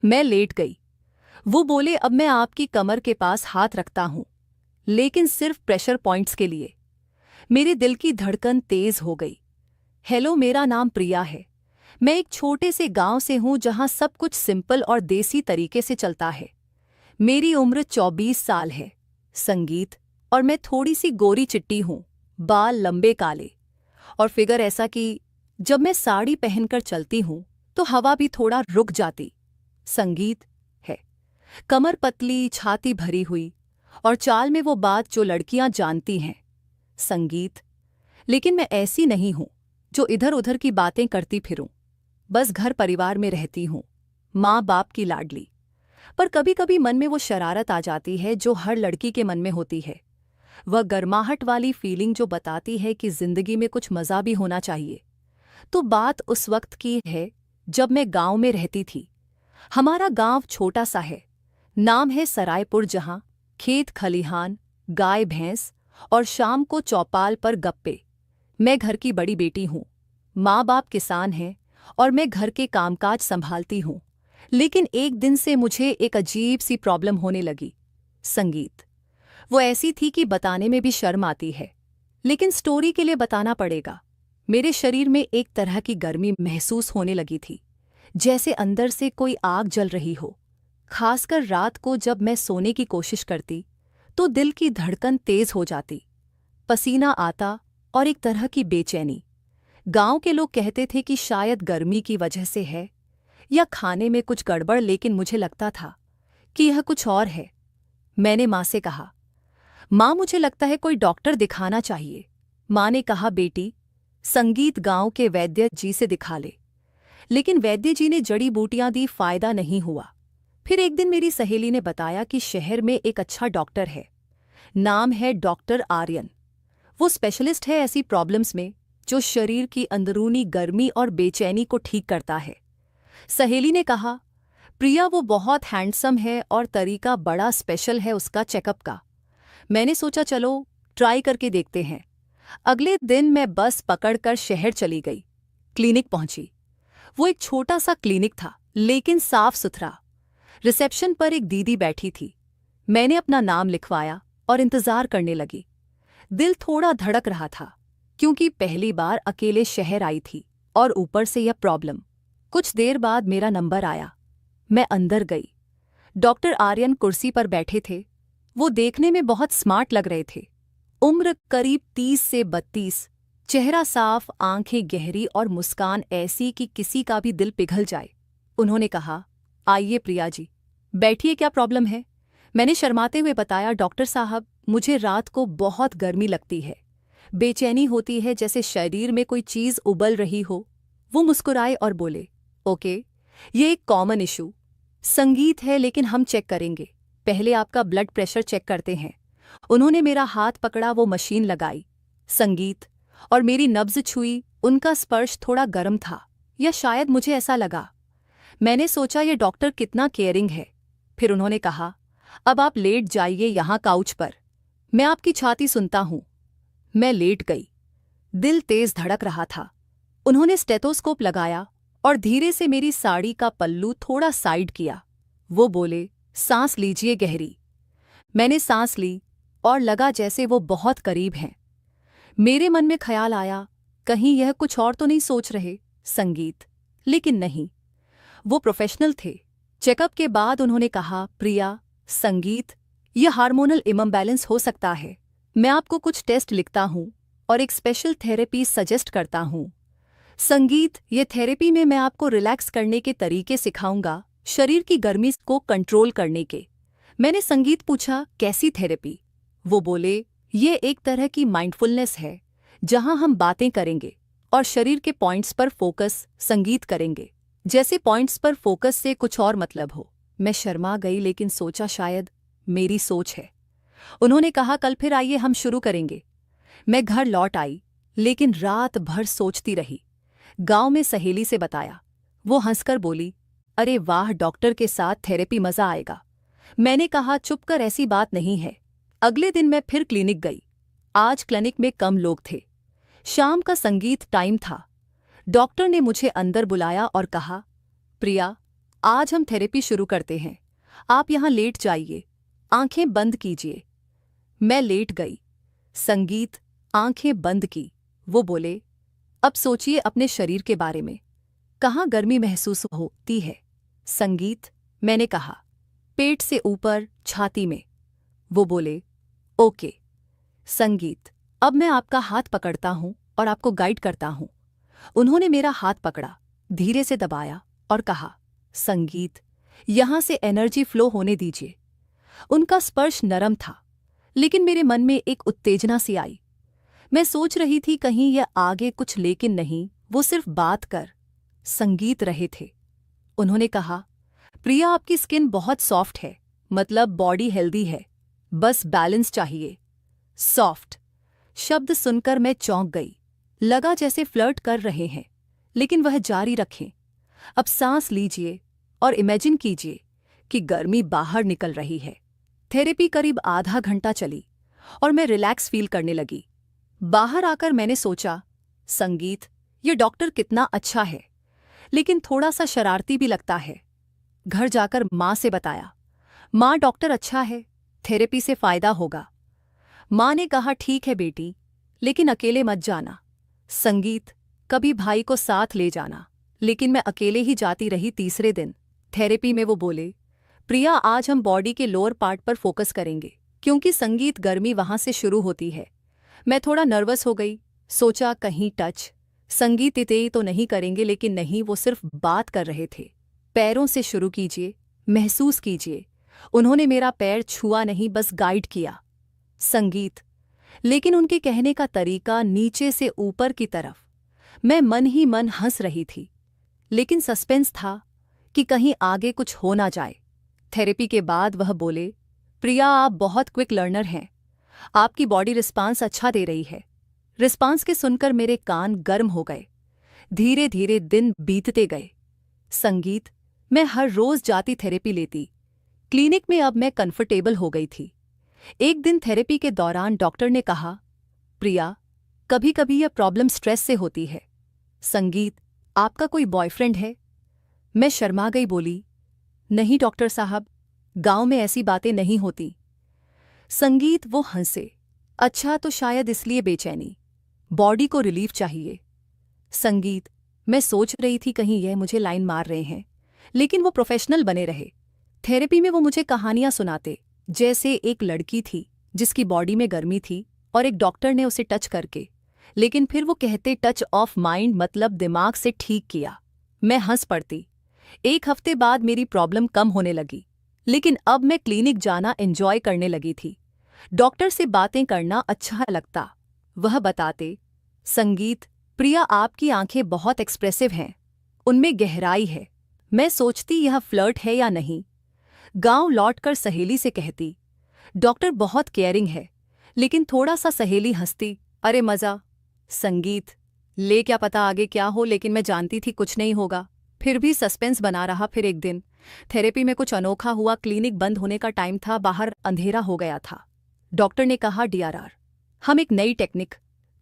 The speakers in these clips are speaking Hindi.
मैं लेट गई। वो बोले, अब मैं आपकी कमर के पास हाथ रखता हूं, लेकिन सिर्फ प्रेशर पॉइंट्स के लिए। मेरे दिल की धड़कन तेज हो गई। हेलो, मेरा नाम प्रिया है। मैं एक छोटे से गांव से हूं जहां सब कुछ सिंपल और देसी तरीके से चलता है। मेरी उम्र 24 साल है। संगीत। और मैं थोड़ी सी गोरी चिट्टी हूं, बाल लंबे काले, और फिगर ऐसा कि जब मैं साड़ी पहनकर चलती हूं तो हवा भी थोड़ा रुक जाती। संगीत है। कमर पतली, छाती भरी हुई, और चाल में वो बात जो लड़कियां जानती हैं। संगीत। लेकिन मैं ऐसी नहीं हूं जो इधर उधर की बातें करती फिरूं। बस घर परिवार में रहती हूं, माँ बाप की लाडली। पर कभी कभी मन में वो शरारत आ जाती है जो हर लड़की के मन में होती है। वह गर्माहट वाली फीलिंग जो बताती है कि जिंदगी में कुछ मज़ा भी होना चाहिए। तो बात उस वक्त की है जब मैं गांव में रहती थी। हमारा गांव छोटा सा है। नाम है सरायपुर, जहां खेत खलिहान, गाय भैंस और शाम को चौपाल पर गप्पे। मैं घर की बड़ी बेटी हूँ। माँ बाप किसान हैं और मैं घर के कामकाज संभालती हूँ। लेकिन एक दिन से मुझे एक अजीब सी प्रॉब्लम होने लगी। संगीत। वो ऐसी थी कि बताने में भी शर्म आती है, लेकिन स्टोरी के लिए बताना पड़ेगा। मेरे शरीर में एक तरह की गर्मी महसूस होने लगी थी, जैसे अंदर से कोई आग जल रही हो। खासकर रात को जब मैं सोने की कोशिश करती तो दिल की धड़कन तेज हो जाती, पसीना आता और एक तरह की बेचैनी। गांव के लोग कहते थे कि शायद गर्मी की वजह से है या खाने में कुछ गड़बड़, लेकिन मुझे लगता था कि यह कुछ और है। मैंने माँ से कहा, माँ मुझे लगता है कोई डॉक्टर दिखाना चाहिए। माँ ने कहा, बेटी संगीत गांव के वैद्य जी से दिखा ले। लेकिन वैद्य जी ने जड़ी बूटियां दी, फायदा नहीं हुआ। फिर एक दिन मेरी सहेली ने बताया कि शहर में एक अच्छा डॉक्टर है। नाम है डॉक्टर आर्यन। वो स्पेशलिस्ट है ऐसी प्रॉब्लम्स में जो शरीर की अंदरूनी गर्मी और बेचैनी को ठीक करता है। सहेली ने कहा, प्रिया वो बहुत हैंडसम है और तरीका बड़ा स्पेशल है उसका चेकअप का। मैंने सोचा चलो ट्राई करके देखते हैं। अगले दिन मैं बस पकड़कर शहर चली गई। क्लिनिक पहुंची। वो एक छोटा सा क्लिनिक था, लेकिन साफ सुथरा। रिसेप्शन पर एक दीदी बैठी थी। मैंने अपना नाम लिखवाया और इंतजार करने लगी। दिल थोड़ा धड़क रहा था, क्योंकि पहली बार अकेले शहर आई थी और ऊपर से यह प्रॉब्लम। कुछ देर बाद मेरा नंबर आया। मैं अंदर गई। डॉक्टर आर्यन कुर्सी पर बैठे थे। वो देखने में बहुत स्मार्ट लग रहे थे। उम्र करीब 30 से 32, चेहरा साफ, आंखें गहरी और मुस्कान ऐसी कि किसी का भी दिल पिघल जाए। उन्होंने कहा, आइए प्रिया जी, बैठिए, क्या प्रॉब्लम है? मैंने शर्माते हुए बताया, डॉक्टर साहब मुझे रात को बहुत गर्मी लगती है, बेचैनी होती है, जैसे शरीर में कोई चीज़ उबल रही हो। वो मुस्कुराए और बोले, ओके, ये एक कॉमन इशू संगीत है, लेकिन हम चेक करेंगे। पहले आपका ब्लड प्रेशर चेक करते हैं। उन्होंने मेरा हाथ पकड़ा, वो मशीन लगाई। संगीत। और मेरी नब्ज छुई। उनका स्पर्श थोड़ा गर्म था, या शायद मुझे ऐसा लगा। मैंने सोचा ये डॉक्टर कितना केयरिंग है। फिर उन्होंने कहा, अब आप लेट जाइए यहाँ काउच पर, मैं आपकी छाती सुनता हूँ। मैं लेट गई। दिल तेज धड़क रहा था। उन्होंने स्टेथोस्कोप लगाया और धीरे से मेरी साड़ी का पल्लू थोड़ा साइड किया। वो बोले, सांस लीजिए गहरी। मैंने सांस ली और लगा जैसे वो बहुत करीब हैं। मेरे मन में ख्याल आया, कहीं यह कुछ और तो नहीं सोच रहे संगीत। लेकिन नहीं, वो प्रोफेशनल थे। चेकअप के बाद उन्होंने कहा, प्रिया, संगीत, यह हार्मोनल इम्बैलेंस हो सकता है। मैं आपको कुछ टेस्ट लिखता हूँ और एक स्पेशल थेरेपी सजेस्ट करता हूँ। संगीत, ये थेरेपी में मैं आपको रिलैक्स करने के तरीके सिखाऊंगा, शरीर की गर्मी को कंट्रोल करने के। मैंने संगीत पूछा, कैसी थेरेपी? वो बोले, ये एक तरह की माइंडफुलनेस है, जहां हम बातें करेंगे और शरीर के पॉइंट्स पर फोकस संगीत करेंगे। जैसे पॉइंट्स पर फोकस से कुछ और मतलब हो। मैं शर्मा गई, लेकिन सोचा शायद मेरी सोच है। उन्होंने कहा, कल फिर आइए, हम शुरू करेंगे। मैं घर लौट आई, लेकिन रात भर सोचती रही। गांव में सहेली से बताया। वो हंसकर बोली, अरे वाह, डॉक्टर के साथ थेरेपी मजा आएगा। मैंने कहा, चुप कर, ऐसी बात नहीं है। अगले दिन मैं फिर क्लिनिक गई। आज क्लिनिक में कम लोग थे। शाम का संगीत टाइम था। डॉक्टर ने मुझे अंदर बुलाया और कहा, प्रिया, आज हम थेरेपी शुरू करते हैं। आप यहाँ लेट जाइए, आंखें बंद कीजिए। मैं लेट गई। संगीत आंखें बंद की। वो बोले, अब सोचिए अपने शरीर के बारे में। कहाँ गर्मी महसूस होती है? संगीत, मैंने कहा, पेट से ऊपर, छाती में। वो बोले, ओके। संगीत, अब मैं आपका हाथ पकड़ता हूं और आपको गाइड करता हूं। उन्होंने मेरा हाथ पकड़ा, धीरे से दबाया और कहा, संगीत, यहां से एनर्जी फ्लो होने दीजिए। उनका स्पर्श नरम था, लेकिन मेरे मन में एक उत्तेजना सी आई। मैं सोच रही थी कहीं यह आगे कुछ, लेकिन नहीं, वो सिर्फ बात कर संगीत रहे थे। उन्होंने कहा, प्रिया, आपकी स्किन बहुत सॉफ्ट है, मतलब बॉडी हेल्दी है, बस बैलेंस चाहिए। सॉफ्ट शब्द सुनकर मैं चौंक गई। लगा जैसे फ्लर्ट कर रहे हैं, लेकिन वह जारी रखें। अब सांस लीजिए और इमेजिन कीजिए कि गर्मी बाहर निकल रही है। थेरेपी करीब आधा घंटा चली और मैं रिलैक्स फील करने लगी। बाहर आकर मैंने सोचा, संगीत, ये डॉक्टर कितना अच्छा है, लेकिन थोड़ा सा शरारती भी लगता है। घर जाकर माँ से बताया। माँ, डॉक्टर अच्छा है, थेरेपी से फायदा होगा। माँ ने कहा, ठीक है बेटी, लेकिन अकेले मत जाना। संगीत, कभी भाई को साथ ले जाना। लेकिन मैं अकेले ही जाती रही। तीसरे दिन थेरेपी में वो बोले, प्रिया, आज हम बॉडी के लोअर पार्ट पर फोकस करेंगे, क्योंकि संगीत गर्मी वहां से शुरू होती है। मैं थोड़ा नर्वस हो गई। सोचा कहीं टच संगीत इते तो नहीं करेंगे, लेकिन नहीं, वो सिर्फ बात कर रहे थे। पैरों से शुरू कीजिए, महसूस कीजिए। उन्होंने मेरा पैर छुआ नहीं, बस गाइड किया। संगीत, लेकिन उनके कहने का तरीका नीचे से ऊपर की तरफ। मैं मन ही मन हंस रही थी, लेकिन सस्पेंस था कि कहीं आगे कुछ हो ना जाए। थेरेपी के बाद वह बोले, प्रिया, आप बहुत क्विक लर्नर हैं, आपकी बॉडी रिस्पांस अच्छा दे रही है। रिस्पांस के सुनकर मेरे कान गर्म हो गए। धीरे धीरे दिन बीतते गए। संगीत, मैं हर रोज जाती, थेरेपी लेती। क्लिनिक में अब मैं कंफर्टेबल हो गई थी। एक दिन थेरेपी के दौरान डॉक्टर ने कहा, प्रिया, कभी कभी यह प्रॉब्लम स्ट्रेस से होती है। संगीत, आपका कोई बॉयफ्रेंड है? मैं शर्मा गई, बोली, नहीं डॉक्टर साहब, गांव में ऐसी बातें नहीं होती। संगीत, वो हंसे, अच्छा, तो शायद इसलिए बेचैनी, बॉडी को रिलीफ चाहिए। संगीत, मैं सोच रही थी कहीं यह मुझे लाइन मार रहे हैं, लेकिन वो प्रोफेशनल बने रहे। थेरेपी में वो मुझे कहानियां सुनाते, जैसे एक लड़की थी जिसकी बॉडी में गर्मी थी और एक डॉक्टर ने उसे टच करके, लेकिन फिर वो कहते टच ऑफ माइंड, मतलब दिमाग से ठीक किया। मैं हंस पड़ती। एक हफ्ते बाद मेरी प्रॉब्लम कम होने लगी, लेकिन अब मैं क्लिनिक जाना एंजॉय करने लगी थी। डॉक्टर से बातें करना अच्छा लगता। वह बताते, संगीत, प्रिया, आपकी आंखें बहुत एक्सप्रेसिव हैं, उनमें गहराई है। मैं सोचती यह फ्लर्ट है या नहीं। गांव लौटकर सहेली से कहती, डॉक्टर बहुत केयरिंग है, लेकिन थोड़ा सा। सहेली हंसती, अरे मजा। संगीत, ले क्या पता आगे क्या हो, लेकिन मैं जानती थी कुछ नहीं होगा, फिर भी सस्पेंस बना रहा। फिर एक दिन थेरेपी में कुछ अनोखा हुआ। क्लिनिक बंद होने का टाइम था, बाहर अंधेरा हो गया था। डॉक्टर ने कहा, डीआरआर, हम एक नई टेक्निक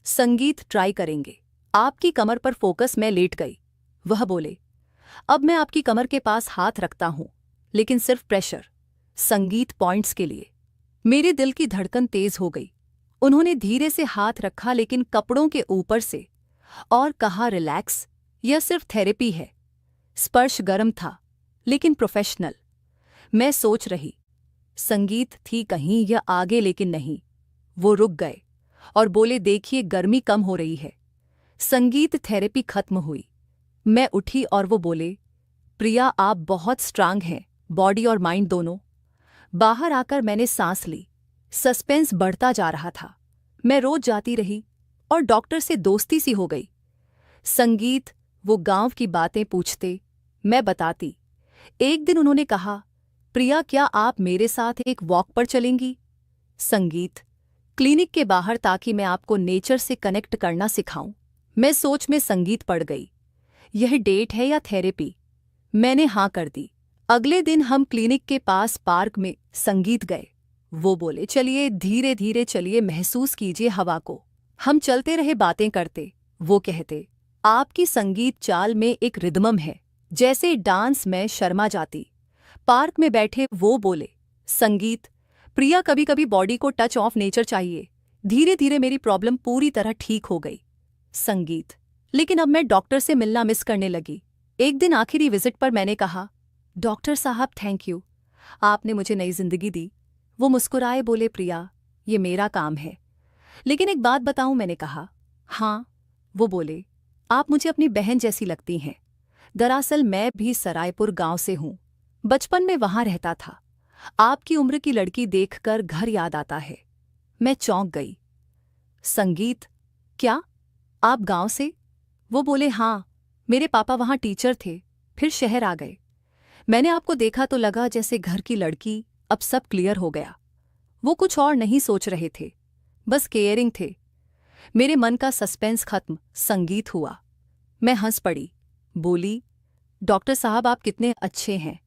संगीत ट्राई करेंगे, आपकी कमर पर फोकस। मैं लेट गई। वह बोले, अब मैं आपकी कमर के पास हाथ रखता हूं, लेकिन सिर्फ प्रेशर, संगीत पॉइंट्स के लिए। मेरे दिल की धड़कन तेज हो गई। उन्होंने धीरे से हाथ रखा, लेकिन कपड़ों के ऊपर से, और कहा, रिलैक्स, यह सिर्फ थेरेपी है। स्पर्श गर्म था, लेकिन प्रोफेशनल। मैं सोच रही, संगीत थी कहीं यह आगे, लेकिन नहीं। वो रुक गए और बोले, देखिए गर्मी कम हो रही है। संगीत, थेरेपी खत्म हुई। मैं उठी और वो बोले, प्रिया, आप बहुत स्ट्रांग हैं, बॉडी और माइंड दोनों। बाहर आकर मैंने सांस ली। सस्पेंस बढ़ता जा रहा था। मैं रोज जाती रही और डॉक्टर से दोस्ती सी हो गई। संगीत, वो गांव की बातें पूछते, मैं बताती। एक दिन उन्होंने कहा, प्रिया, क्या आप मेरे साथ एक वॉक पर चलेंगी? संगीत, क्लिनिक के बाहर, ताकि मैं आपको नेचर से कनेक्ट करना सिखाऊं। मैं सोच में संगीत पड़ गई, यह डेट है या थेरेपी? मैंने हाँ कर दी। अगले दिन हम क्लिनिक के पास पार्क में संगीत गए। वो बोले, चलिए, धीरे धीरे चलिए, महसूस कीजिए हवा को। हम चलते रहे, बातें करते। वो कहते, आपकी संगीत चाल में एक रिदमम है, जैसे डांस में शर्मा जाती। पार्क में बैठे वो बोले, संगीत, प्रिया कभी कभी बॉडी को टच ऑफ नेचर चाहिए। धीरे धीरे मेरी प्रॉब्लम पूरी तरह ठीक हो गई। संगीत, लेकिन अब मैं डॉक्टर से मिलना मिस करने लगी। एक दिन आखिरी विजिट पर मैंने कहा, डॉक्टर साहब थैंक यू, आपने मुझे नई जिंदगी दी। वो मुस्कुराए बोले, प्रिया ये मेरा काम है, लेकिन एक बात बताऊं। मैंने कहा, हाँ। वो बोले, आप मुझे अपनी बहन जैसी लगती हैं। दरअसल मैं भी सरायपुर गांव से हूं, बचपन में वहां रहता था। आपकी उम्र की लड़की देखकर घर याद आता है। मैं चौंक गई। संगीत, क्या आप गांव से? वो बोले, हाँ, मेरे पापा वहां टीचर थे, फिर शहर आ गए। मैंने आपको देखा तो लगा जैसे घर की लड़की। अब सब क्लियर हो गया। वो कुछ और नहीं सोच रहे थे, बस केयरिंग थे। मेरे मन का सस्पेंस खत्म। संगीत हुआ। मैं हंस पड़ी, बोली, डॉक्टर साहब आप कितने अच्छे हैं।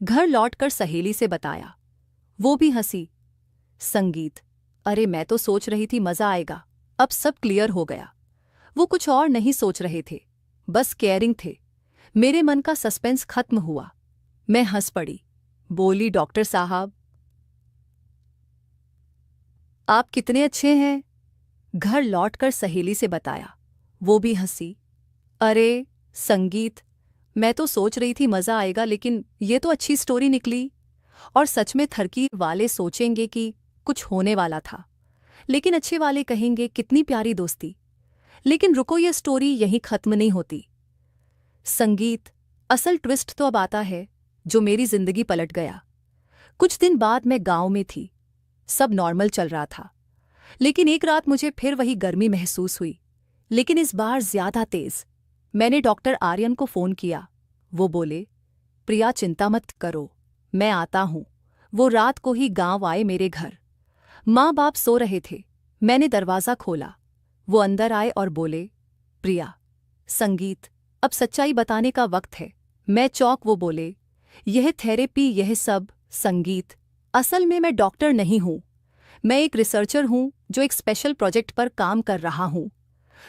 घर लौटकर सहेली से बताया, वो भी हंसी। संगीत, अरे मैं तो सोच रही थी मजा आएगा। अब सब क्लियर हो गया। वो कुछ और नहीं सोच रहे थे, बस केयरिंग थे। मेरे मन का सस्पेंस खत्म हुआ। मैं हंस पड़ी, बोली, डॉक्टर साहब आप कितने अच्छे हैं। घर लौटकर सहेली से बताया, वो भी हंसी। अरे संगीत, मैं तो सोच रही थी मजा आएगा, लेकिन ये तो अच्छी स्टोरी निकली। और सच में थरकी वाले सोचेंगे कि कुछ होने वाला था, लेकिन अच्छे वाले कहेंगे कितनी प्यारी दोस्ती। लेकिन रुको, ये स्टोरी यहीं खत्म नहीं होती। संगीत, असल ट्विस्ट तो अब आता है, जो मेरी जिंदगी पलट गया। कुछ दिन बाद मैं गांव में थी, सब नॉर्मल चल रहा था। लेकिन एक रात मुझे फिर वही गर्मी महसूस हुई, लेकिन इस बार ज्यादा तेज। मैंने डॉक्टर आर्यन को फोन किया। वो बोले, प्रिया चिंता मत करो, मैं आता हूं। वो रात को ही गांव आए मेरे घर। माँ बाप सो रहे थे। मैंने दरवाज़ा खोला। वो अंदर आए और बोले, प्रिया। संगीत, अब सच्चाई बताने का वक्त है। मैं चौंक। वो बोले, यह थेरेपी, यह सब। संगीत, असल में मैं डॉक्टर नहीं हूं, मैं एक रिसर्चर हूं जो एक स्पेशल प्रोजेक्ट पर काम कर रहा हूं।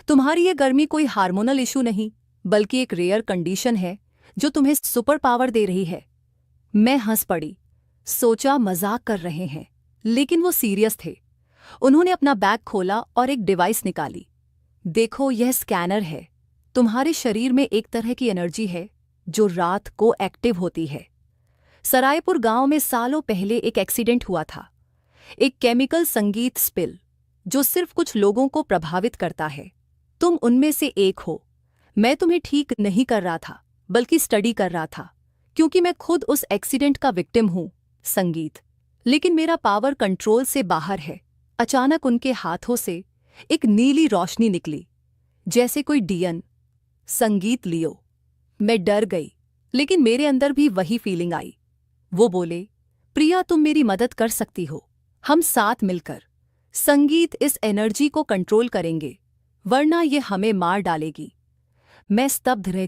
तुम्हारी ये गर्मी कोई हार्मोनल इशू नहीं, बल्कि एक रेयर कंडीशन है जो तुम्हें सुपर पावर दे रही है। मैं हंस पड़ी, सोचा मजाक कर रहे हैं, लेकिन वो सीरियस थे। उन्होंने अपना बैग खोला और एक डिवाइस निकाली। देखो, यह स्कैनर है। तुम्हारे शरीर में एक तरह की एनर्जी है जो रात को एक्टिव होती है। सरायपुर गांव में सालों पहले एक एक्सीडेंट हुआ था, एक केमिकल संगीत स्पिल, जो सिर्फ कुछ लोगों को प्रभावित करता है। तुम उनमें से एक हो। मैं तुम्हें ठीक नहीं कर रहा था, बल्कि स्टडी कर रहा था, क्योंकि मैं खुद उस एक्सीडेंट का विक्टिम हूं। संगीत, लेकिन मेरा पावर कंट्रोल से बाहर है। अचानक उनके हाथों से एक नीली रोशनी निकली, जैसे कोई डियन। संगीत, लियो। मैं डर गई, लेकिन मेरे अंदर भी वही फीलिंग आई। वो बोले, प्रिया तुम मेरी मदद कर सकती हो, हम साथ मिलकर संगीत इस एनर्जी को कंट्रोल करेंगे, वरना ये हमें मार डालेगी। मैं स्तब्ध रह